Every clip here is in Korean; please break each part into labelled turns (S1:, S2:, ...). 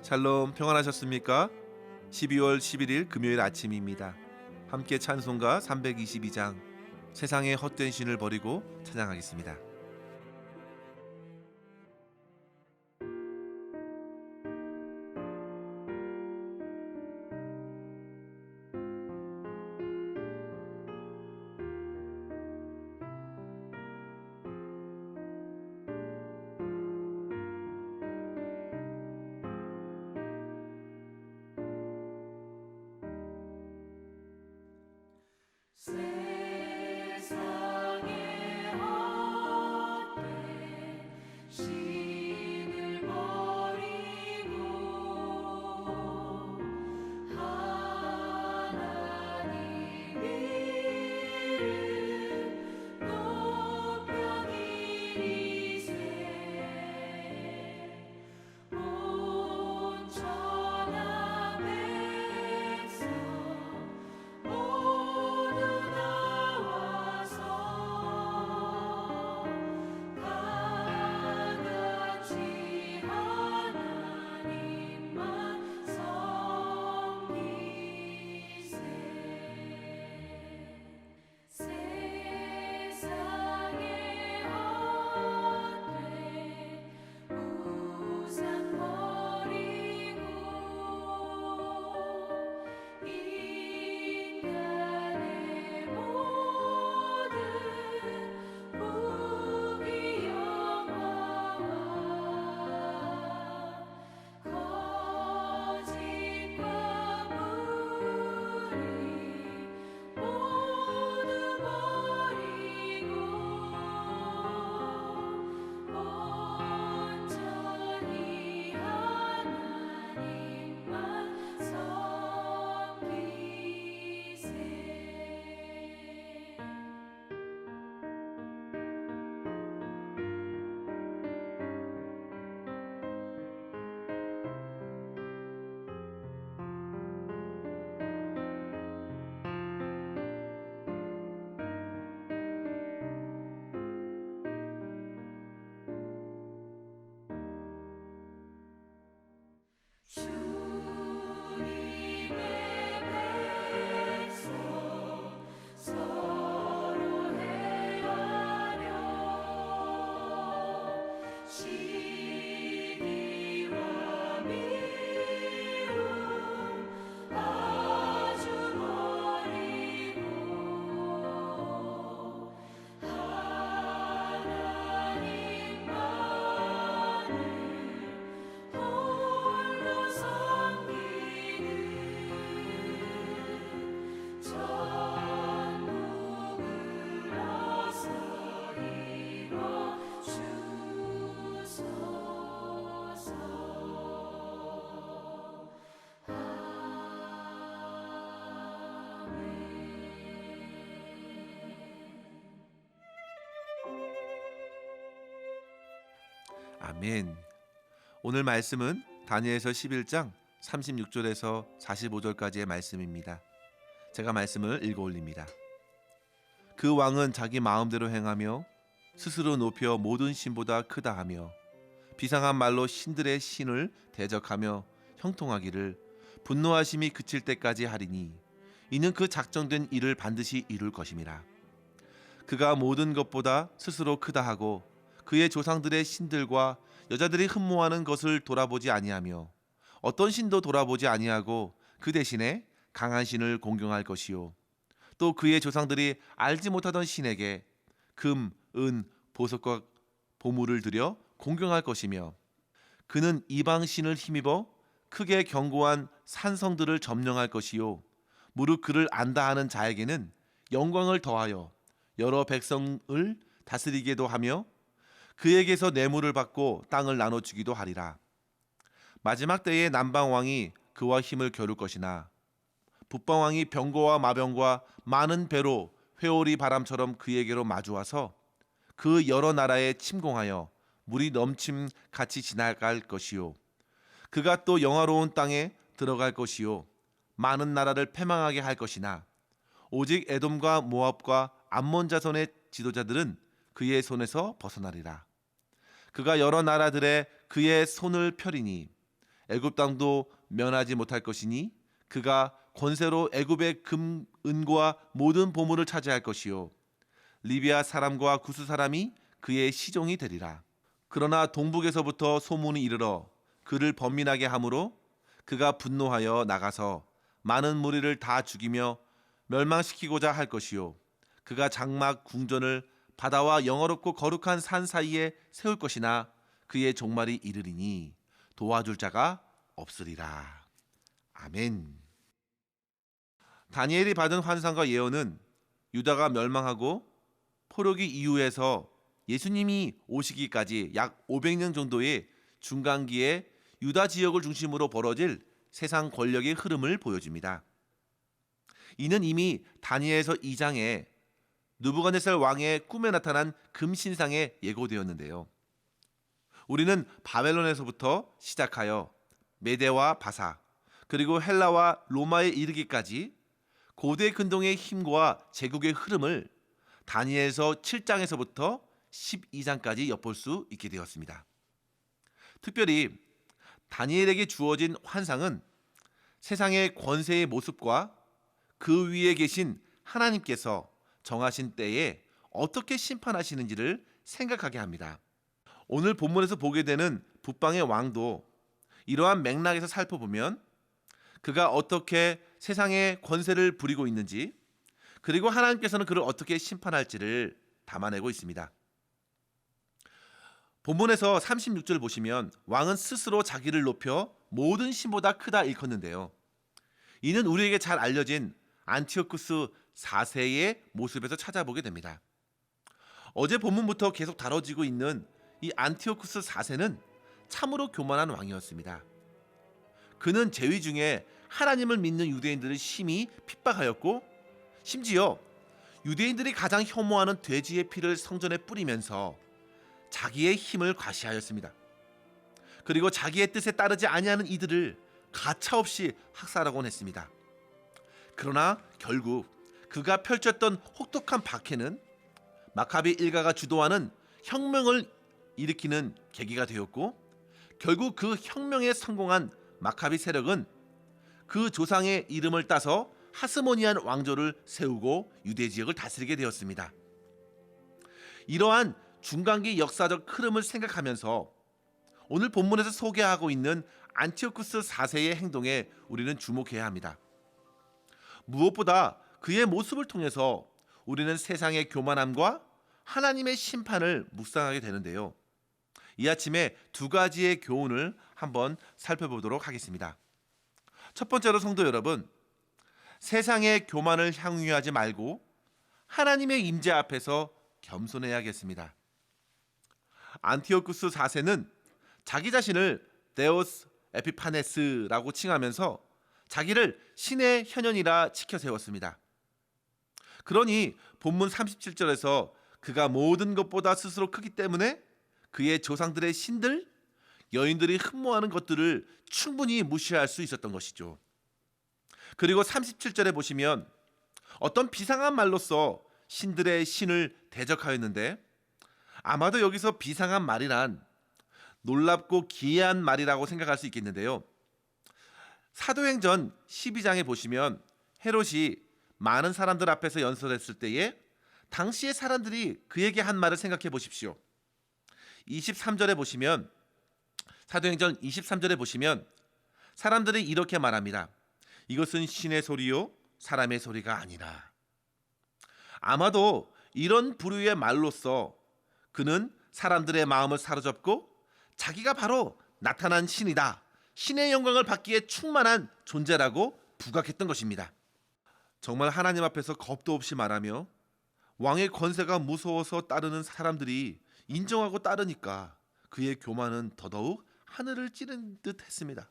S1: 샬롬, 평안하셨습니까? 12월 11일 금요일 아침입니다. 함께 찬송가 322장 세상의 헛된 신을 버리고 찬양하겠습니다.
S2: 세상의 헛된 신을 버리고 하나님 이름 높여 기리세 온 천하 백성 모두 나와서 다같이 하나님만 섬기세. 세상의 헛된 우상 버리고 인간의 모든 부귀영화와 거짓과 불의 모두 버리고 온전히 하나님만 섬기세. 주님의 백성 서로 행하며 시기와 미움 아주 버리고 하나님만을 홀로 섬기는 천국을 어서 이뤄 주소서.
S1: 아멘. 오늘 말씀은 다니엘서 11장 36절에서 45절까지의 말씀입니다. 제가 말씀을 읽어 올립니다. 그 왕은 자기 마음대로 행하며 스스로 높여 모든 신보다 크다 하며 비상한 말로 신들의 신을 대적하며 형통하기를 분노하심이 그칠 때까지 하리니 이는 그 작정된 일을 반드시 이룰 것임이라. 그가 모든 것보다 스스로 크다 하고 그의 조상들의 신들과 여자들이 흠모하는 것을 돌아보지 아니하며 어떤 신도 돌아보지 아니하고 그 대신에 강한 신을 공경할 것이요 또 그의 조상들이 알지 못하던 신에게 금, 은, 보석과 보물을 들여 공경할 것이며 그는 이방 신을 힘입어 크게 견고한 산성들을 점령할 것이요 무릇 그를 안다 하는 자에게는 영광을 더하여 여러 백성을 다스리게도 하며 그에게서 뇌물을 받고 땅을 나눠주기도 하리라. 마지막 때에 남방왕이 그와 힘을 겨룰 것이나 북방왕이 병거와 마병과 많은 배로 회오리 바람처럼 그에게로 마주와서 그 여러 나라에 침공하여 물이 넘침 같이 지나갈 것이요 그가 또 영화로운 땅에 들어갈 것이요 많은 나라를 패망하게 할 것이나 오직 에돔과 모압과 암몬 자손의 지도자들은 그의 손에서 벗어나리라. 그가 여러 나라들의 그의 손을 펴리니 애굽 땅도 면하지 못할 것이니 그가 권세로 애굽의 금, 은과 모든 보물을 차지할 것이요 리비아 사람과 구스 사람이 그의 시종이 되리라. 그러나 동북에서부터 소문이 이르러 그를 번민하게 하므로 그가 분노하여 나가서 많은 무리를 다 죽이며 멸망시키고자 할 것이요 그가 장막 궁전을 바다와 영어롭고 거룩한 산 사이에 세울 것이나 그의 종말이 이르리니 도와줄 자가 없으리라. 아멘. 다니엘이 받은 환상과 예언은 유다가 멸망하고 포로기 이후에서 예수님이 오시기까지 약 500년 정도의 중간기에 유다 지역을 중심으로 벌어질 세상 권력의 흐름을 보여줍니다. 이는 이미 다니엘서 2장에 느부갓네살 왕의 꿈에 나타난 금신상에 예고되었는데요. 우리는 바벨론에서부터 시작하여 메대와 바사 그리고 헬라와 로마에 이르기까지 고대 근동의 힘과 제국의 흐름을 다니엘서 7장에서부터 12장까지 엿볼 수 있게 되었습니다. 특별히 다니엘에게 주어진 환상은 세상의 권세의 모습과 그 위에 계신 하나님께서 정하신 때에 어떻게 심판하시는지를 생각하게 합니다. 오늘 본문에서 보게 되는 북방의 왕도 이러한 맥락에서 살펴보면 그가 어떻게 세상의 권세를 부리고 있는지 그리고 하나님께서는 그를 어떻게 심판할지를 담아내고 있습니다. 본문에서 36절 보시면 왕은 스스로 자기를 높여 모든 신보다 크다 일컫는데요. 이는 우리에게 잘 알려진 안티오쿠스 4세의 모습에서 찾아보게 됩니다. 어제 본문부터 계속 다뤄지고 있는 이 안티오쿠스 4세는 참으로 교만한 왕이었습니다. 그는 제위 중에 하나님을 믿는 유대인들을 심히 핍박하였고 심지어 유대인들이 가장 혐오하는 돼지의 피를 성전에 뿌리면서 자기의 힘을 과시하였습니다. 그리고 자기의 뜻에 따르지 아니하는 이들을 가차없이 학살하곤 했습니다. 그러나 결국 그가 펼쳤던 혹독한 박해는 마카비 일가가 주도하는 혁명을 일으키는 계기가 되었고 결국 그 혁명에 성공한 마카비 세력은 그 조상의 이름을 따서 하스모니안 왕조를 세우고 유대 지역을 다스리게 되었습니다. 이러한 중간기 역사적 흐름을 생각하면서 오늘 본문에서 소개하고 있는 안티오쿠스 4세의 행동에 우리는 주목해야 합니다. 무엇보다 그의 모습을 통해서 우리는 세상의 교만함과 하나님의 심판을 묵상하게 되는데요. 이 아침에 두 가지의 교훈을 한번 살펴보도록 하겠습니다. 첫 번째로 성도 여러분, 세상의 교만을 향유하지 말고 하나님의 임재 앞에서 겸손해야겠습니다. 안티오쿠스 4세는 자기 자신을 데오스 에피파네스라고 칭하면서 자기를 신의 현현이라 치켜 세웠습니다. 그러니 본문 37절에서 그가 모든 것보다 스스로 크기 때문에 그의 조상들의 신들, 여인들이 흠모하는 것들을 충분히 무시할 수 있었던 것이죠. 그리고 37절에 보시면 어떤 비상한 말로써 신들의 신을 대적하였는데 아마도 여기서 비상한 말이란 놀랍고 기이한 말이라고 생각할 수 있겠는데요. 사도행전 12장에 보시면 헤롯이 많은 사람들 앞에서 연설했을 때에 당시의 사람들이 그에게 한 말을 생각해 보십시오. 23절에 보시면 사도행전 23절에 보시면 사람들이 이렇게 말합니다. 이것은 신의 소리요 사람의 소리가 아니라. 아마도 이런 부류의 말로써 그는 사람들의 마음을 사로잡고 자기가 바로 나타난 신이다, 신의 영광을 받기에 충만한 존재라고 부각했던 것입니다. 정말 하나님 앞에서 겁도 없이 말하며 왕의 권세가 무서워서 따르는 사람들이 인정하고 따르니까 그의 교만은 더더욱 하늘을 찌른 듯 했습니다.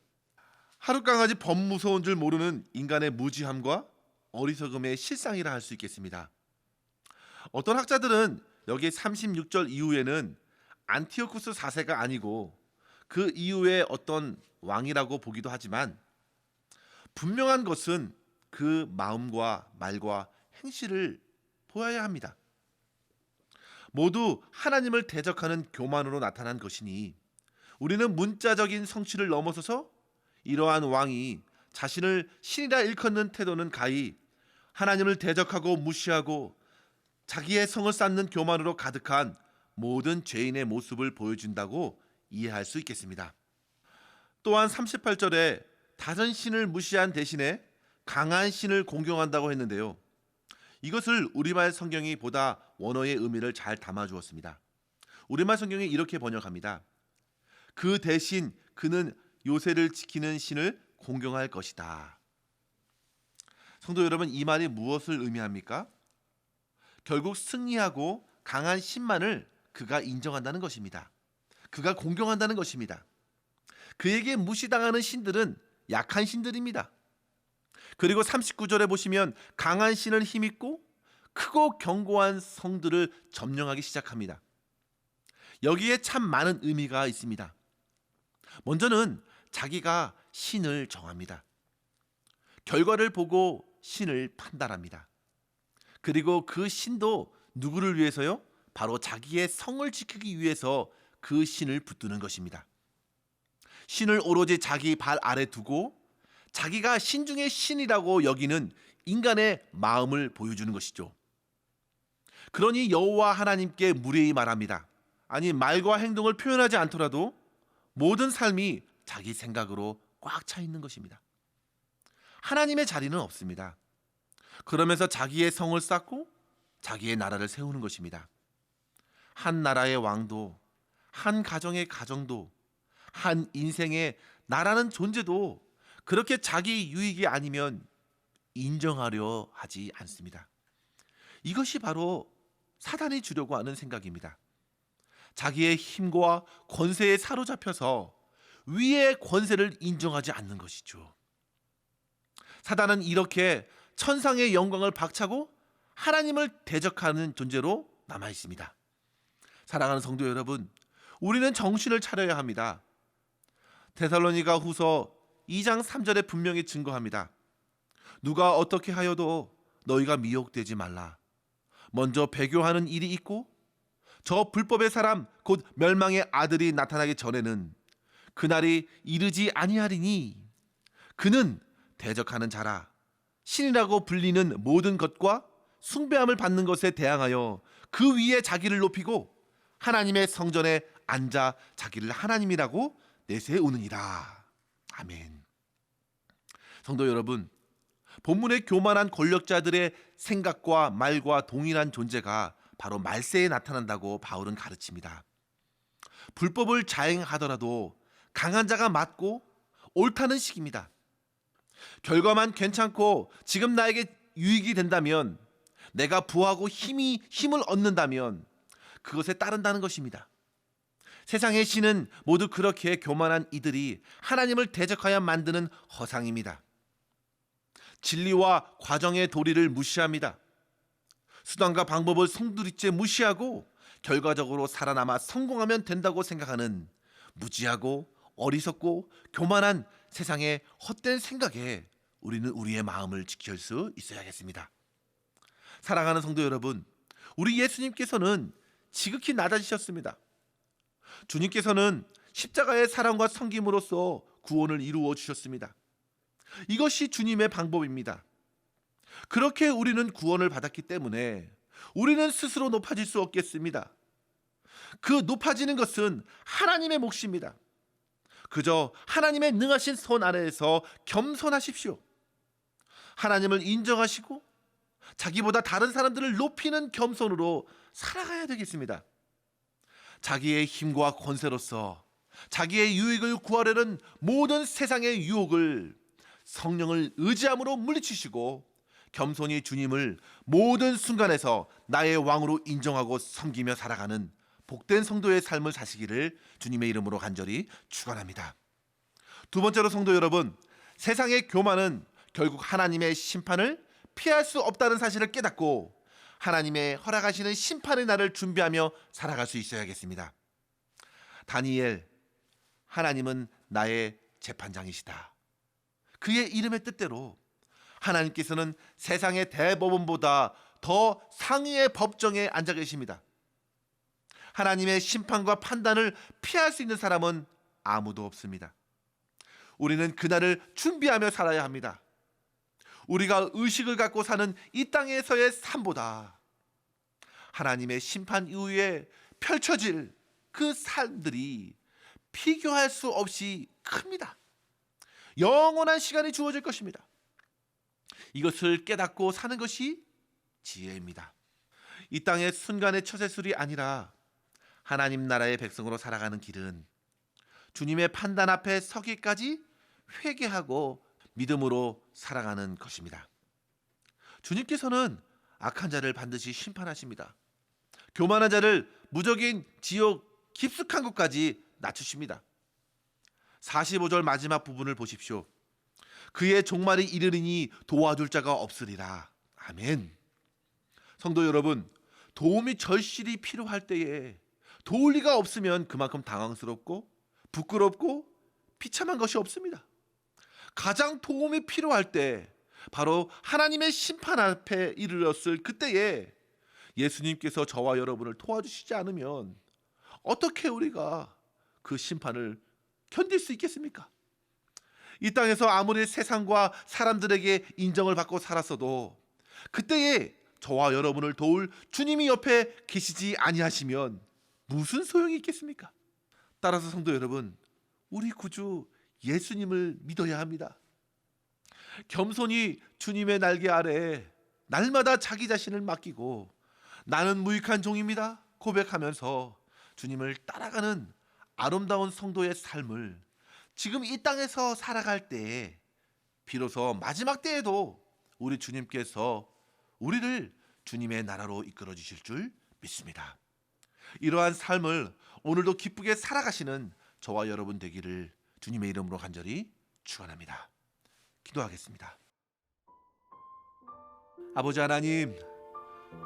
S1: 하룻강아지 범 무서운 줄 모르는 인간의 무지함과 어리석음의 실상이라 할 수 있겠습니다. 어떤 학자들은 여기 36절 이후에는 안티오쿠스 4세가 아니고 그 이후에 어떤 왕이라고 보기도 하지만 분명한 것은 그 마음과 말과 행실을 보아야 합니다. 모두 하나님을 대적하는 교만으로 나타난 것이니 우리는 문자적인 성취를 넘어서서 이러한 왕이 자신을 신이라 일컫는 태도는 가히 하나님을 대적하고 무시하고 자기의 성을 쌓는 교만으로 가득한 모든 죄인의 모습을 보여준다고 이해할 수 있겠습니다. 또한 38절에 다른 신을 무시한 대신에 강한 신을 공경한다고 했는데요. 이것을 우리말 성경이 보다 원어의 의미를 잘 담아주었습니다. 우리말 성경이 이렇게 번역합니다. 그 대신 그는 요새를 지키는 신을 공경할 것이다. 성도 여러분, 이 말이 무엇을 의미합니까? 결국 승리하고 강한 신만을 그가 인정한다는 것입니다. 그가 공경한다는 것입니다. 그에게 무시당하는 신들은 약한 신들입니다. 그리고 39절에 보시면 강한 신은 힘있고 크고 견고한 성들을 점령하기 시작합니다. 여기에 참 많은 의미가 있습니다. 먼저는 자기가 신을 정합니다. 결과를 보고 신을 판단합니다. 그리고 그 신도 누구를 위해서요? 바로 자기의 성을 지키기 위해서 그 신을 붙드는 것입니다. 신을 오로지 자기 발 아래 두고 자기가 신 중의 신이라고 여기는 인간의 마음을 보여주는 것이죠. 그러니 여호와 하나님께 무례히 말합니다. 아니, 말과 행동을 표현하지 않더라도 모든 삶이 자기 생각으로 꽉 차 있는 것입니다. 하나님의 자리는 없습니다. 그러면서 자기의 성을 쌓고 자기의 나라를 세우는 것입니다. 한 나라의 왕도, 한 가정의 가정도, 한 인생의 나라는 존재도 그렇게 자기 유익이 아니면 인정하려 하지 않습니다. 이것이 바로 사단이 주려고 하는 생각입니다. 자기의 힘과 권세에 사로잡혀서 위의 권세를 인정하지 않는 것이죠. 사단은 이렇게 천상의 영광을 박차고 하나님을 대적하는 존재로 남아 있습니다. 사랑하는 성도 여러분, 우리는 정신을 차려야 합니다. 데살로니가 후서 2장 3절에 분명히 증거합니다. 누가 어떻게 하여도 너희가 미혹되지 말라. 먼저 배교하는 일이 있고 저 불법의 사람 곧 멸망의 아들이 나타나기 전에는 그날이 이르지 아니하리니 그는 대적하는 자라. 신이라고 불리는 모든 것과 숭배함을 받는 것에 대항하여 그 위에 자기를 높이고 하나님의 성전에 앉아 자기를 하나님이라고 내세우느니라. 아멘. 성도 여러분, 본문의 교만한 권력자들의 생각과 말과 동일한 존재가 바로 말세에 나타난다고 바울은 가르칩니다. 불법을 자행하더라도 강한 자가 맞고 옳다는 식입니다. 결과만 괜찮고 지금 나에게 유익이 된다면, 내가 부하고 힘을 얻는다면 그것에 따른다는 것입니다. 세상의 신은 모두 그렇게 교만한 이들이 하나님을 대적하여 만드는 허상입니다. 진리와 과정의 도리를 무시합니다. 수단과 방법을 송두리째 무시하고 결과적으로 살아남아 성공하면 된다고 생각하는 무지하고 어리석고 교만한 세상의 헛된 생각에 우리는 우리의 마음을 지킬 수 있어야겠습니다. 사랑하는 성도 여러분, 우리 예수님께서는 지극히 낮아지셨습니다. 주님께서는 십자가의 사랑과 섬김으로써 구원을 이루어 주셨습니다. 이것이 주님의 방법입니다. 그렇게 우리는 구원을 받았기 때문에 우리는 스스로 높아질 수 없겠습니다. 그 높아지는 것은 하나님의 몫입니다. 그저 하나님의 능하신 손 아래에서 겸손하십시오. 하나님을 인정하시고 자기보다 다른 사람들을 높이는 겸손으로 살아가야 되겠습니다. 자기의 힘과 권세로서 자기의 유익을 구하려는 모든 세상의 유혹을 성령을 의지함으로 물리치시고 겸손히 주님을 모든 순간에서 나의 왕으로 인정하고 섬기며 살아가는 복된 성도의 삶을 사시기를 주님의 이름으로 간절히 축원합니다. 두 번째로 성도 여러분, 세상의 교만은 결국 하나님의 심판을 피할 수 없다는 사실을 깨닫고 하나님의 허락하시는 심판의 날을 준비하며 살아갈 수 있어야겠습니다. 다니엘, 하나님은 나의 재판장이시다. 그의 이름의 뜻대로 하나님께서는 세상의 대법원보다 더 상위의 법정에 앉아 계십니다. 하나님의 심판과 판단을 피할 수 있는 사람은 아무도 없습니다. 우리는 그날을 준비하며 살아야 합니다. 우리가 의식을 갖고 사는 이 땅에서의 삶보다 하나님의 심판 이후에 펼쳐질 그 삶들이 비교할 수 없이 큽니다. 영원한 시간이 주어질 것입니다. 이것을 깨닫고 사는 것이 지혜입니다. 이 땅의 순간의 처세술이 아니라 하나님 나라의 백성으로 살아가는 길은 주님의 판단 앞에 서기까지 회개하고 믿음으로 살아가는 것입니다. 주님께서는 악한 자를 반드시 심판하십니다. 교만한 자를 무적인 지옥 깊숙한 곳까지 낮추십니다. 45절 마지막 부분을 보십시오. 그의 종말이 이르리니 도와줄 자가 없으리라. 아멘. 성도 여러분, 도움이 절실히 필요할 때에 도울 리가 없으면 그만큼 당황스럽고 부끄럽고 비참한 것이 없습니다. 가장 도움이 필요할 때 바로 하나님의 심판 앞에 이르렀을 그때에 예수님께서 저와 여러분을 도와주시지 않으면 어떻게 우리가 그 심판을 견딜 수 있겠습니까? 이 땅에서 아무리 세상과 사람들에게 인정을 받고 살았어도 그때에 저와 여러분을 도울 주님이 옆에 계시지 아니하시면 무슨 소용이 있겠습니까? 따라서 성도 여러분, 우리 구주 예수님을 믿어야 합니다. 겸손히 주님의 날개 아래 날마다 자기 자신을 맡기고 나는 무익한 종입니다 고백하면서 주님을 따라가는 아름다운 성도의 삶을 지금 이 땅에서 살아갈 때에 비로소 마지막 때에도 우리 주님께서 우리를 주님의 나라로 이끌어 주실 줄 믿습니다. 이러한 삶을 오늘도 기쁘게 살아가시는 저와 여러분 되기를 주님의 이름으로 간절히 축원합니다. 기도하겠습니다. 아버지 하나님,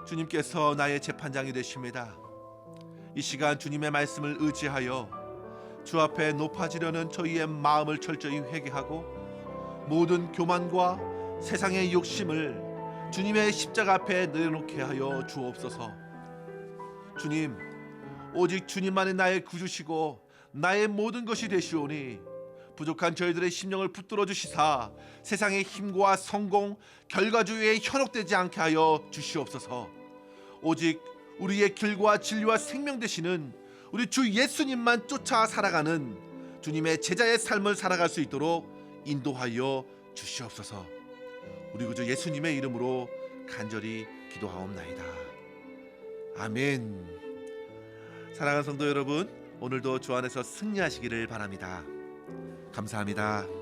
S1: 주님께서 나의 재판장이 되십니다. 이 시간 주님의 말씀을 의지하여 주 앞에 높아지려는 저희의 마음을 철저히 회개하고 모든 교만과 세상의 욕심을 주님의 십자가 앞에 내려놓게 하여 주옵소서. 주님, 오직 주님만이 나의 구주시고 나의 모든 것이 되시오니 부족한 저희들의 심령을 붙들어 주시사 세상의 힘과 성공, 결과주의에 현혹되지 않게 하여 주시옵소서. 오직 우리의 길과 진리와 생명 되시는 우리 주 예수님만 쫓아 살아가는 주님의 제자의 삶을 살아갈 수 있도록 인도하여 주시옵소서. 우리 구주 예수님의 이름으로 간절히 기도하옵나이다. 아멘. 사랑하는 성도 여러분, 오늘도 주 안에서 승리하시기를 바랍니다. 감사합니다.